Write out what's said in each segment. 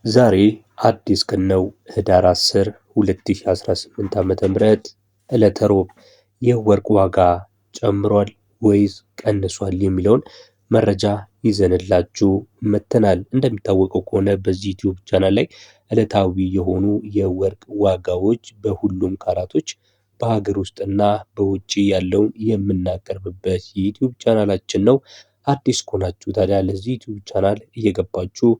ዛሬ አዲስ ቀን ነው። ህዳር 10 2018 ዓ.ም ዕለተ ሮብ። የወርቅ ዋጋ ጨምሯል ወይስ ቀንሷል የሚለውን መረጃ ይዘንላችሁ መጥተናል። እንደሚታወቀው ከሆነ በዚህ ዩቲዩብ ቻናል ላይ ዕለታዊ የሆኑ የወርቅ ዋጋዎች በሁሉም ካራቶች በሀገር ውስጥና በውጭ ያለውን የምናቀርብበት የዩቲዩብ ቻናላችን ነው። አዲስ ከሆናችሁ ታዲያ ለዚህ ዩቲዩብ ቻናል እየገባችሁ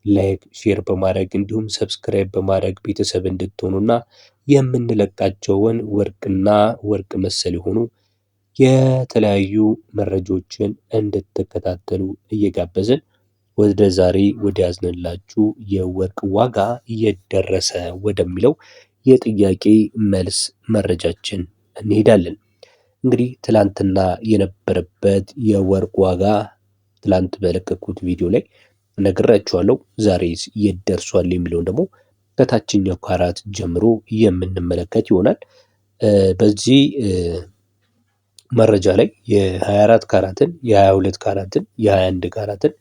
ላይክ፣ ሼር በማድረግ እንዲሁም ሰብስክራይብ በማድረግ ቤተሰብ እንድትሆኑና የምንለቃቸውን ወርቅና ወርቅ መሰል የሆኑ የተለያዩ መረጃዎችን እንድትከታተሉ እየጋበዝን ወደ ዛሬ ወደ ያዝንላችሁ የወርቅ ዋጋ እየደረሰ ወደሚለው የጥያቄ መልስ መረጃችን እንሄዳለን። እንግዲህ ትላንትና የነበረበት የወርቅ ዋጋ ትላንት በለቀኩት ቪዲዮ ላይ ነግራችኋለሁ። ዛሬስ የት ደርሷል የሚለውን ደግሞ ከታችኛው ካራት ጀምሮ የምንመለከት ይሆናል። በዚህ መረጃ ላይ የ24 ካራትን፣ የ22 ካራትን፣ የ21 ካራትን፣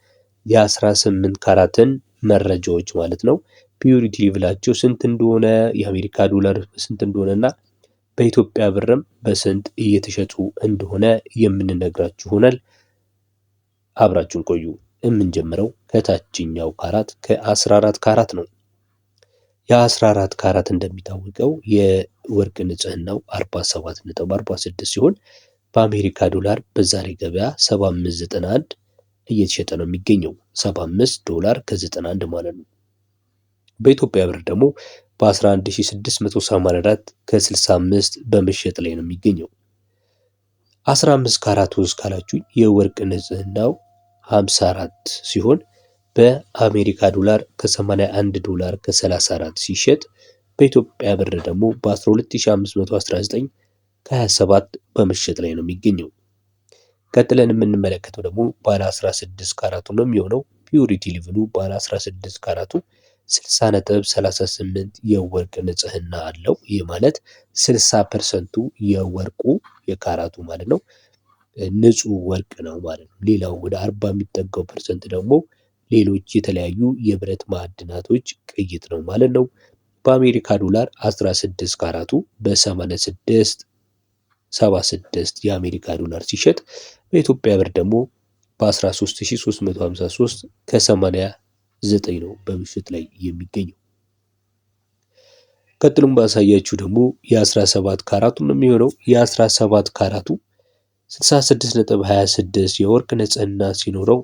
የ18 ካራትን መረጃዎች ማለት ነው ፒዩሪቲ ሌቭላቸው ስንት እንደሆነ የአሜሪካ ዶላር ስንት እንደሆነና በኢትዮጵያ ብርም በስንት እየተሸጡ እንደሆነ የምንነግራችሁ ይሆናል። አብራችሁን ቆዩ። የምንጀምረው ከታችኛው ካራት ከ14 ካራት ነው። የ14 ካራት እንደሚታወቀው የወርቅ ንጽህናው 47.46 ሲሆን በአሜሪካ ዶላር በዛሬ ገበያ 75.91 እየተሸጠ ነው የሚገኘው። 75 ዶላር ከ91 ማለት ነው። በኢትዮጵያ ብር ደግሞ በ11684 ከ65 በመሸጥ ላይ ነው የሚገኘው። 15 ካራት ውስጥ ካላችሁ የወርቅ ንጽህናው 54 ሲሆን በአሜሪካ ዶላር ከ81 ዶላር ከ34 ሲሸጥ በኢትዮጵያ ብር ደግሞ በ12519 ከ27 በመሸጥ ላይ ነው የሚገኘው። ቀጥለን የምንመለከተው ደግሞ ባለ 16 ካራቱ ነው የሚሆነው። ፒዩሪቲ ሌቭሉ ባለ 16 ካራቱ 60.38 የወርቅ ንጽህና አለው። ይህ ማለት 60% የወርቁ የካራቱ ማለት ነው ንጹህ ወርቅ ነው ማለት ነው። ሌላው ወደ 40 የሚጠጋው ፐርሰንት ደግሞ ሌሎች የተለያዩ የብረት ማዕድናቶች ቅይጥ ነው ማለት ነው። በአሜሪካ ዶላር 16 ካራቱ በ86.76 የአሜሪካ ዶላር ሲሸጥ በኢትዮጵያ ብር ደግሞ በ13353 ከ89 ነው በምሽት ላይ የሚገኘው። ቀጥሎም ባሳያችሁ ደግሞ የ17 ካራቱ ነው የሚሆነው። የ17 ካራቱ 66.26 የወርቅ ንጽህና ሲኖረው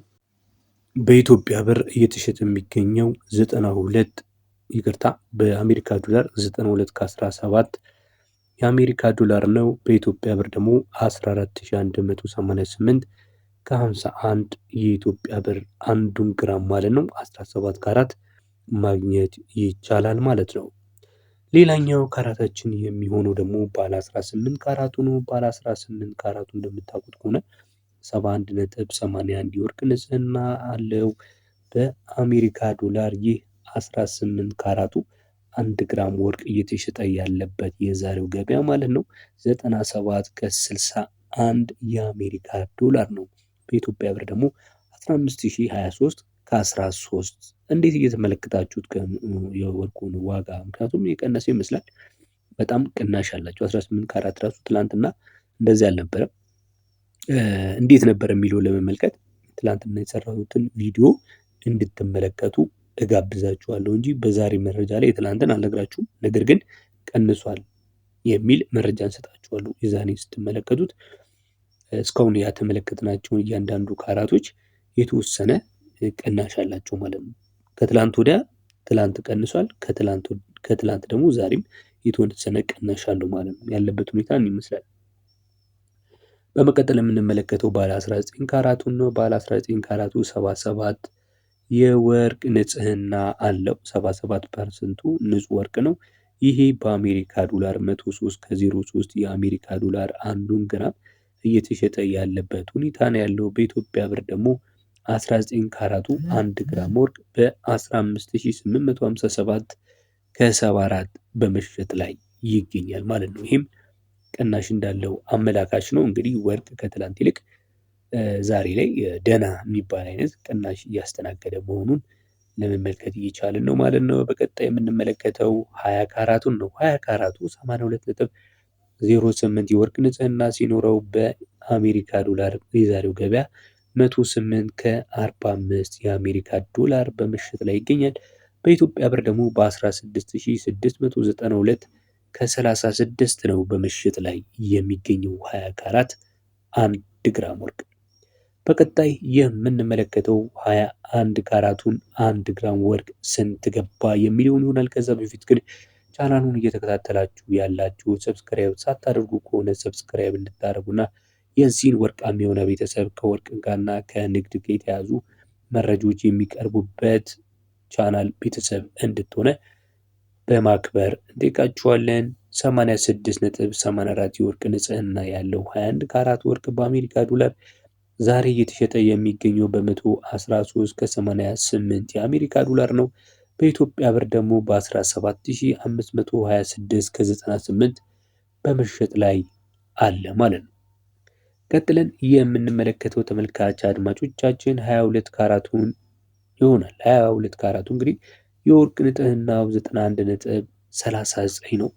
በኢትዮጵያ ብር እየተሸጠ የሚገኘው 92 ይቅርታ በአሜሪካ ዶላር 92 ከ17 የአሜሪካ ዶላር ነው። በኢትዮጵያ ብር ደግሞ 14188 ከ51 የኢትዮጵያ ብር አንዱን ግራም ማለት ነው 17 ካራት ማግኘት ይቻላል ማለት ነው። ሌላኛው ካራታችን የሚሆነው ደግሞ ባለ 18 ካራቱ ነው። ባለ 18 ካራቱ እንደምታውቁት ከሆነ 71.81 የወርቅ ንጽህና አለው። በአሜሪካ ዶላር ይህ 18 ካራቱ 1 ግራም ወርቅ እየተሸጠ ያለበት የዛሬው ገበያ ማለት ነው 97 ከ61 የአሜሪካ ዶላር ነው። በኢትዮጵያ ብር ደግሞ 15023 ከ13 እንዴት እየተመለከታችሁት የወርቁን ዋጋ? ምክንያቱም የቀነሰ ይመስላል። በጣም ቅናሽ አላቸው። 18 ካራት ራሱ ትላንትና እንደዚህ አልነበረም። እንዴት ነበር የሚለው ለመመልከት ትላንትና የሰራሁትን ቪዲዮ እንድትመለከቱ እጋብዛችኋለሁ እንጂ በዛሬ መረጃ ላይ ትላንትን አልነግራችሁም። ነገር ግን ቀንሷል የሚል መረጃ እንሰጣችኋለሁ። የዛኔ ስትመለከቱት እስካሁን ያተመለከትናቸውን እያንዳንዱ ካራቶች የተወሰነ ቅናሽ አላቸው ማለት ነው። ከትላንት ወዲያ ትላንት ቀንሷል፣ ከትላንት ደግሞ ዛሬም የተወሰነ ቅናሽ አለው ማለት ነው። ያለበት ሁኔታ ይመስላል። በመቀጠል የምንመለከተው ባለ 19 ካራቱን ነው። ባለ 19 ካራቱ 77 የወርቅ ንጽህና አለው። 77% ንጹህ ወርቅ ነው። ይሄ በአሜሪካ ዶላር 103 ከ03 የአሜሪካ ዶላር አንዱን ግራም እየተሸጠ ያለበት ሁኔታ ነው ያለው። በኢትዮጵያ ብር ደግሞ 19 ካራቱ 1 ግራም ወርቅ በ15857 ከ74 በመሸጥ ላይ ይገኛል ማለት ነው። ይህም ቅናሽ እንዳለው አመላካች ነው። እንግዲህ ወርቅ ከትላንት ይልቅ ዛሬ ላይ ደህና የሚባል አይነት ቅናሽ እያስተናገደ መሆኑን ለመመልከት እየቻልን ነው ማለት ነው። በቀጣይ የምንመለከተው 20 ካራቱን ነው። 20 ካራቱ 82.08 የወርቅ ንጽህና ሲኖረው በአሜሪካ ዶላር የዛሬው ገበያ 108 ከ45 የአሜሪካ ዶላር በምሽት ላይ ይገኛል። በኢትዮጵያ ብር ደግሞ በ16692 ከ36 ነው በምሽት ላይ የሚገኘው 20 ካራት 1 ግራም ወርቅ። በቀጣይ የምንመለከተው 21 ካራቱን 1 ግራም ወርቅ ስንት ገባ የሚለውን ይሆናል። ከዛ በፊት ግን ቻናሉን እየተከታተላችሁ ያላችሁ ሰብስክራይብ ሳታደርጉ ከሆነ ሰብስክራይብ እንድታደርጉና የዚህን ወርቃማ የሆነ ቤተሰብ ከወርቅ ጋርና ከንግድ ጋር የተያዙ መረጃዎች የሚቀርቡበት ቻናል ቤተሰብ እንድትሆነ በማክበር እንጠይቃችኋለን። 86.84 የወርቅ ንጽህና ያለው 21 ካራት ወርቅ በአሜሪካ ዶላር ዛሬ እየተሸጠ የሚገኘው በ113 ከ88 የአሜሪካ ዶላር ነው። በኢትዮጵያ ብር ደግሞ በ17526 ከ98 በመሸጥ ላይ አለ ማለት ነው። ቀጥለን የምንመለከተው ተመልካች አድማጮቻችን 22 ካራቱን ይሆናል። 22 ካራቱ እንግዲህ የወርቅ ንጽህናው 91.39 ነው።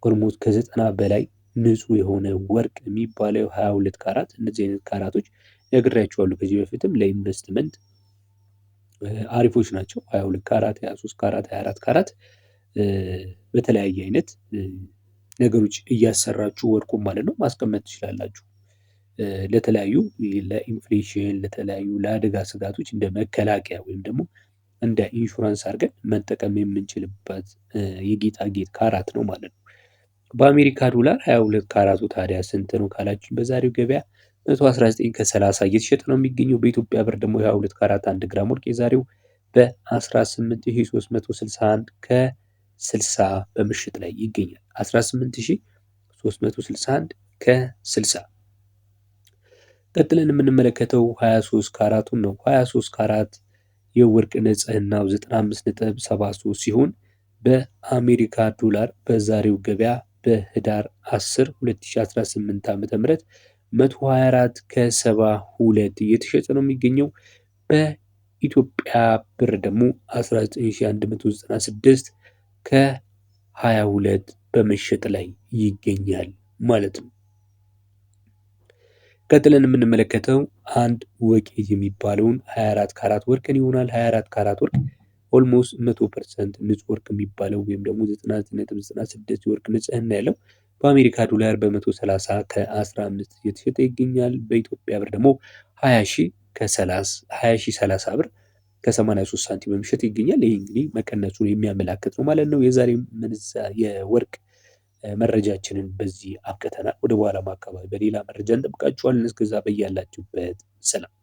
ኦልሞስት ከ90 በላይ ንጹህ የሆነ ወርቅ የሚባለው 22 ካራት። እነዚህ አይነት ካራቶች ነግሬያቸዋለሁ ከዚህ በፊትም ለኢንቨስትመንት አሪፎች ናቸው። 22 ካራት፣ 23 ካራት፣ 24 ካራት በተለያየ አይነት ነገሮች እያሰራችሁ ወርቁም ማለት ነው ማስቀመጥ ትችላላችሁ። ለተለያዩ ለኢንፍሌሽን፣ ለተለያዩ ለአደጋ ስጋቶች እንደ መከላከያ ወይም ደግሞ እንደ ኢንሹራንስ አድርገን መጠቀም የምንችልበት የጌጣጌጥ ካራት ነው ማለት ነው። በአሜሪካ ዶላር 22 ካራቱ ታዲያ ስንት ነው ካላችሁ በዛሬው ገበያ 119 ከ30 እየተሸጠ ነው የሚገኘው። በኢትዮጵያ ብር ደግሞ 22 ካራት 1 ግራም ወርቅ የዛሬው በ18361 ከ60 በምሽት ላይ ይገኛል። 18361 ከ60። ቀጥለን የምንመለከተው 23 ካራቱን ነው። 23 ካራት የወርቅ ንጽህናው 95.73 ሲሆን በአሜሪካ ዶላር በዛሬው ገበያ በህዳር 10 2018 ዓ.ም 124 ከ72 እየተሸጠ ነው የሚገኘው። በኢትዮጵያ ብር ደግሞ 19196 ከ22 በመሸጥ ላይ ይገኛል ማለት ነው። ቀጥለን የምንመለከተው አንድ ወቄት የሚባለውን 24 ካራት ወርቅን ይሆናል። 24 ካራት ወርቅ ኦልሞስት 100% ንጹህ ወርቅ የሚባለው ወይም ደግሞ 99.96 የወርቅ ንጽህና ያለው በአሜሪካ ዶላር በ130 ከ15 እየተሸጠ ይገኛል። በኢትዮጵያ ብር ደግሞ 20,030 ብር ከ83 ሳንቲም በመሸጥ ይገኛል። ይህ እንግዲህ መቀነሱን የሚያመላክት ነው ማለት ነው። የዛሬ የወርቅ መረጃችንን በዚህ አብቅተናል። ወደ በኋላም አካባቢ በሌላ መረጃ እንጠብቃችኋለን። እስከዛ በያላችሁበት ሰላም።